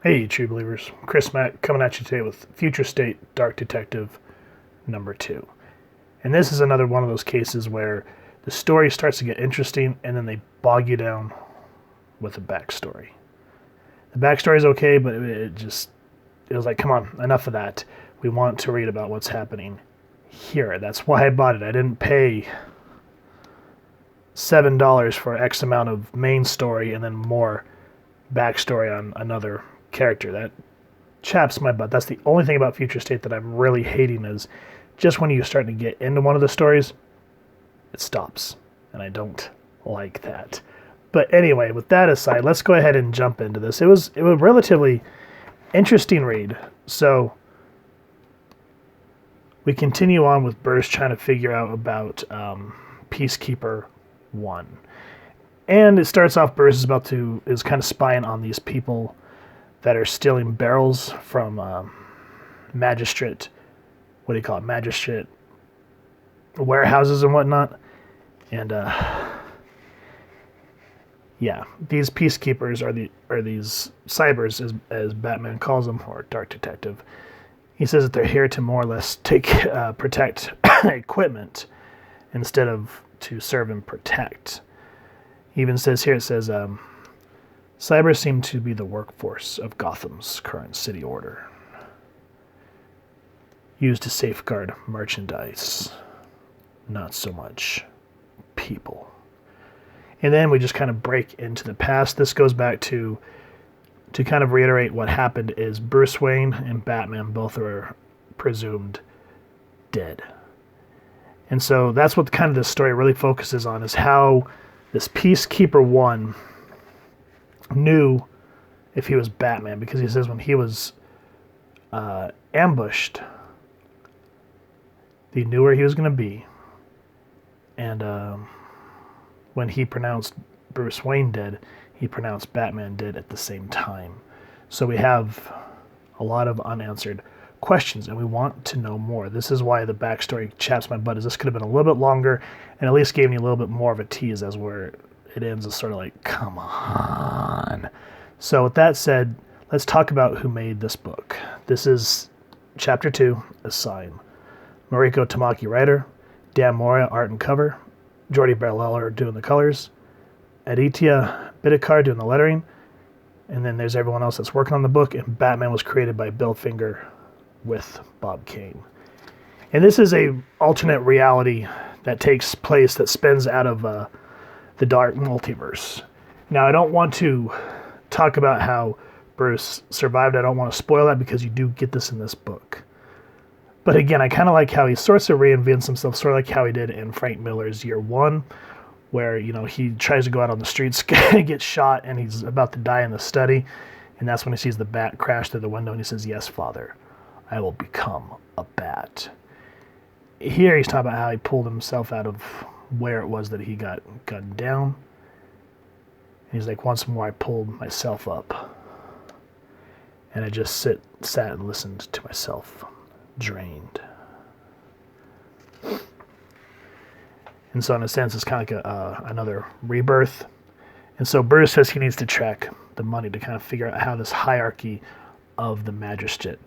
Hey, true believers. Chris Mack coming at you today with Future State Dark Detective number 2. And this is another one of those cases where the story starts to get interesting and then they bog you down with a backstory. The backstory is okay, but it was like, come on, enough of that. We want to read about what's happening here. That's why I bought it. I didn't pay $7 for X amount of main story and then more backstory on another character. That chaps my butt. That's the only thing about Future State that I'm really hating is just when you start to get into one of the stories, it stops. And I don't like that. But anyway, with that aside, let's go ahead and jump into this. It was a relatively interesting read. So we continue on with Bruce trying to figure out about Peacekeeper 1. And it starts off Bruce is kind of spying on these people that are stealing barrels from magistrate warehouses and whatnot. And yeah, these peacekeepers are these cybers, as Batman calls them, or Dark Detective. He says that they're here to more or less protect equipment instead of to serve and protect. He even says here, cybers seem to be the workforce of Gotham's current city order, used to safeguard merchandise, not so much people. And then we just kind of break into the past. This goes back to kind of reiterate what happened is Bruce Wayne and Batman both are presumed dead. And so that's what kind of this story really focuses on, is how this Peacekeeper 1 knew if he was Batman, because he says when he was ambushed, he knew where he was going to be. And when he pronounced Bruce Wayne dead, he pronounced Batman dead at the same time. So we have a lot of unanswered questions, and we want to know more. This is why the backstory chaps my butt, is this could have been a little bit longer and at least gave me a little bit more of a tease, as where it ends is sort of like, come on. So with that said, let's talk about who made this book. This is Chapter 2, A Sign. Mariko Tamaki writer, Dan Mora art and cover, Jordi Bellaller doing the colors, Aditya Bidikar doing the lettering, and then there's everyone else that's working on the book, and Batman was created by Bill Finger with Bob Kane. And this is a alternate reality that takes place, that spins out of the dark multiverse. Now, I don't want to talk about how Bruce survived. I don't want to spoil that, because you do get this in this book. But again, I kind of like how he sorts of reinvents himself, sort of like how he did in Frank Miller's Year One, where, you know, he tries to go out on the streets, gets shot, and he's about to die in the study. And that's when he sees the bat crash through the window, and he says, "Yes, Father, I will become a bat." Here he's talking about how he pulled himself out of where it was that he got gunned down. And he's like, once more I pulled myself up. And I just sat and listened to myself, drained. And so in a sense, it's kind of like another rebirth. And so Bruce says he needs to track the money to kind of figure out how this hierarchy of the magistrate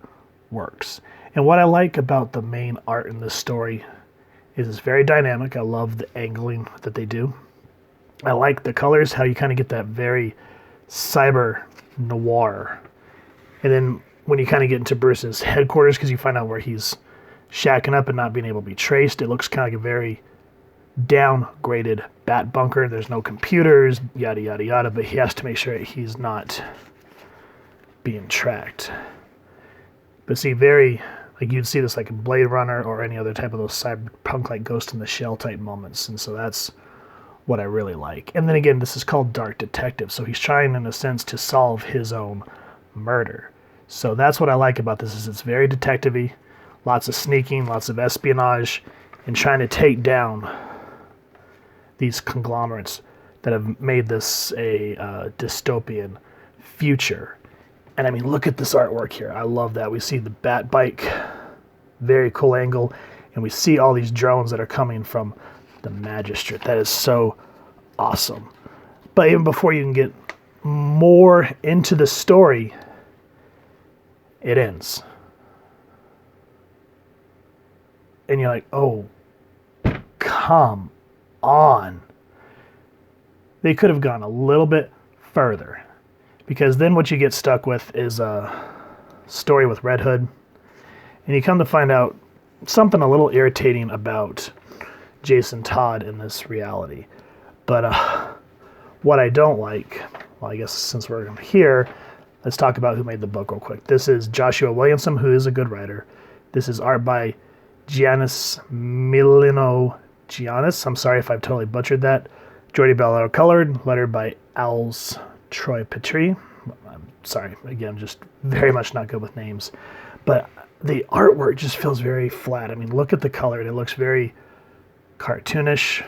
works. And what I like about the main art in this story is it's very dynamic. I love the angling that they do. I like the colors, how you kind of get that very cyber noir. And then when you kind of get into Bruce's headquarters, because you find out where he's shacking up and not being able to be traced, it looks kind of like a very downgraded bat bunker. There's no computers, yada, yada, yada, but he has to make sure he's not being tracked. But see, very, like you'd see this like in Blade Runner or any other type of those cyberpunk like Ghost in the Shell type moments. And so that's what I really like. And then again, this is called Dark Detective. So he's trying in a sense to solve his own murder. So that's what I like about this, is it's very detective-y, lots of sneaking, lots of espionage, and trying to take down these conglomerates that have made this a dystopian future. And I mean, look at this artwork here. I love that. We see the bat bike, very cool angle, and we see all these drones that are coming from the magistrate. That is so awesome. But even before you can get more into the story, it ends. And you're like, oh, come on. They could have gone a little bit further. Because then what you get stuck with is a story with Red Hood. And you come to find out something a little irritating about Jason Todd in this reality. But what I don't like, well, I guess since we're here, let's talk about who made the book real quick. This is Joshua Williamson, who is a good writer. This is art by Giannis Milino Giannis. I'm sorry if I've totally butchered that. Jordi Bellaro colored, lettered by Owls Troy Petrie. I'm sorry, again, just very much not good with names. But the artwork just feels very flat. I mean, look at the color. It looks very cartoonish.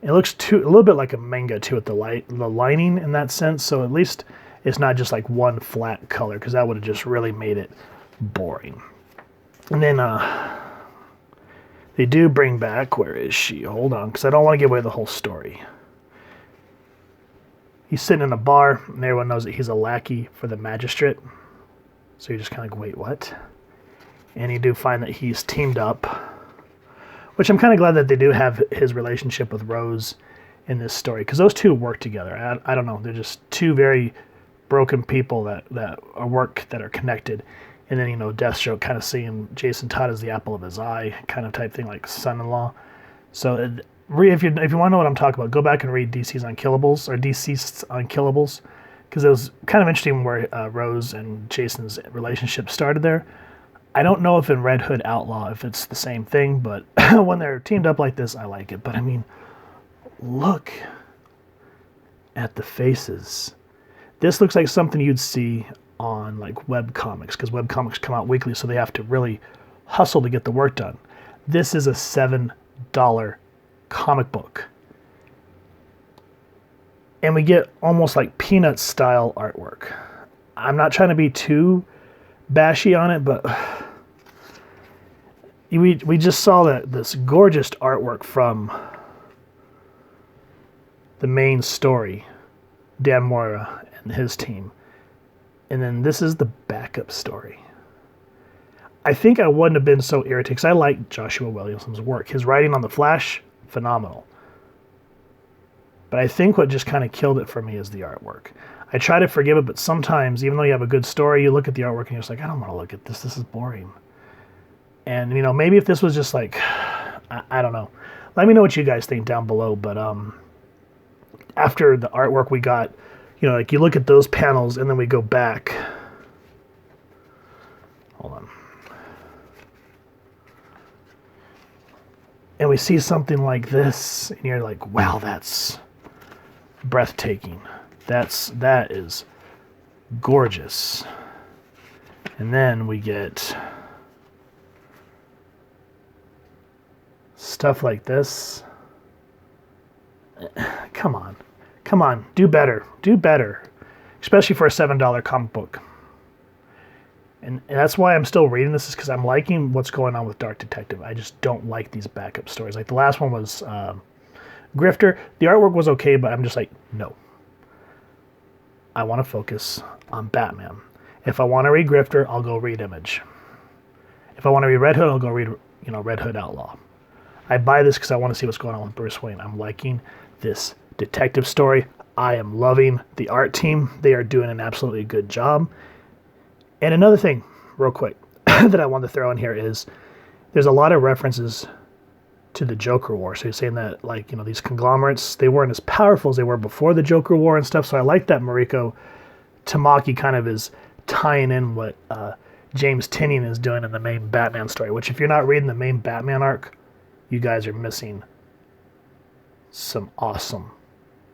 It looks a little bit like a manga too, with the lining in that sense. So at least it's not just like one flat color, because that would have just really made it boring. And then they do bring back, where is she? Hold on, because I don't want to give away the whole story. He's sitting in a bar, and everyone knows that he's a lackey for the magistrate. So you're just kind of like, wait, what? And you do find that he's teamed up, which I'm kind of glad that they do have his relationship with Rose in this story, because those two work together. I don't know, they're just two very broken people that are connected. And then, Deathstroke kind of seeing Jason Todd as the apple of his eye, kind of type thing, like son-in-law. So if you want to know what I'm talking about, go back and read DC's Unkillables, or Deceased's Unkillables, because it was kind of interesting where Rose and Jason's relationship started there. I don't know if in Red Hood Outlaw if it's the same thing, but when they're teamed up like this, I like it. But I mean, look at the faces. This looks like something you'd see on like web comics, because web comics come out weekly, so they have to really hustle to get the work done. This is a $7 comic book. And we get almost like Peanuts style artwork. I'm not trying to be too bashy on it, but we just saw this gorgeous artwork from the main story, Dan Mora and his team. And then this is the backup story. I think I wouldn't have been so irritated, because I like Joshua Williamson's work. His writing on The Flash, phenomenal. But I think what just kind of killed it for me is the artwork. I try to forgive it, but sometimes, even though you have a good story, you look at the artwork and you're just like, I don't want to look at this. This is boring. And, maybe if this was just like, I don't know. Let me know what you guys think down below. But after the artwork we got, like you look at those panels and then we go back. Hold on. And we see something like this, and you're like, wow, that's breathtaking. That is gorgeous. And then we get stuff like this. Come on, do better, especially for a $7 comic book. And that's why I'm still reading this, is because I'm liking what's going on with Dark Detective. I just don't like these backup stories. Like the last one was Grifter. The artwork was okay, but I'm just like, no. I want to focus on Batman. If I want to read Grifter, I'll go read Image. If I want to read Red Hood, I'll go read, Red Hood Outlaw. I buy this because I want to see what's going on with Bruce Wayne. I'm liking this detective story. I am loving the art team. They are doing an absolutely good job. And another thing, real quick, that I want to throw in here is there's a lot of references to the Joker War. So you're saying that, like, these conglomerates, they weren't as powerful as they were before the Joker War and stuff. So I like that Mariko Tamaki kind of is tying in what James Tynion is doing in the main Batman story, which if you're not reading the main Batman arc, you guys are missing some awesome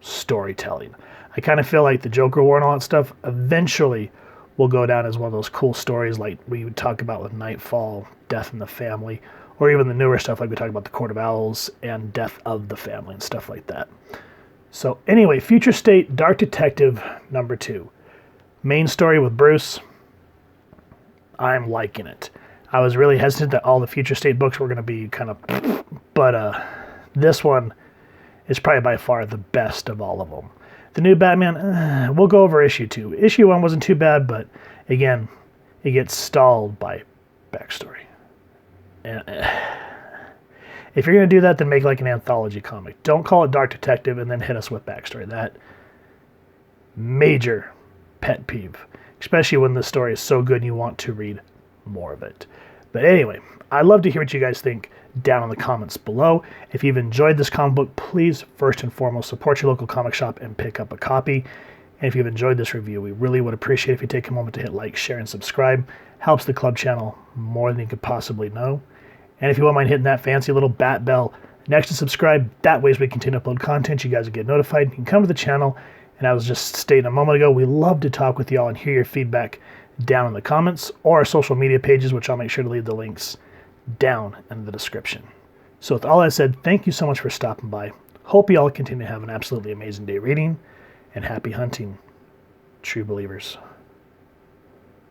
storytelling. I kind of feel like the Joker War and all that stuff eventually will go down as one of those cool stories like we would talk about with Nightfall, Death in the Family, or even the newer stuff like we talked about the Court of Owls and Death of the Family and stuff like that. So anyway, Future State Dark Detective #2. Main story with Bruce. I'm liking it. I was really hesitant that all the Future State books were going to be kind of, but this one is probably by far the best of all of them. The new Batman, we'll go over issue 2. Issue 1 wasn't too bad, but again, it gets stalled by backstory. And if you're going to do that, then make like an anthology comic. Don't call it Dark Detective and then hit us with backstory. That major pet peeve, especially when the story is so good and you want to read more of it. But anyway, I'd love to hear what you guys think down in the comments below. If you've enjoyed this comic book, please first and foremost support your local comic shop and pick up a copy. And if you've enjoyed this review, we really would appreciate if you take a moment to hit like, share, and subscribe. Helps the club channel more than you could possibly know. And if you won't mind hitting that fancy little bat bell next to subscribe, that way as we continue to upload content, you guys will get notified. You can come to the channel, and I was just stating a moment ago, we love to talk with y'all and hear your feedback down in the comments or our social media pages, which I'll make sure to leave the links down in the description. So with all that said, thank you so much for stopping by. Hope you all continue to have an absolutely amazing day reading, and happy hunting, true believers.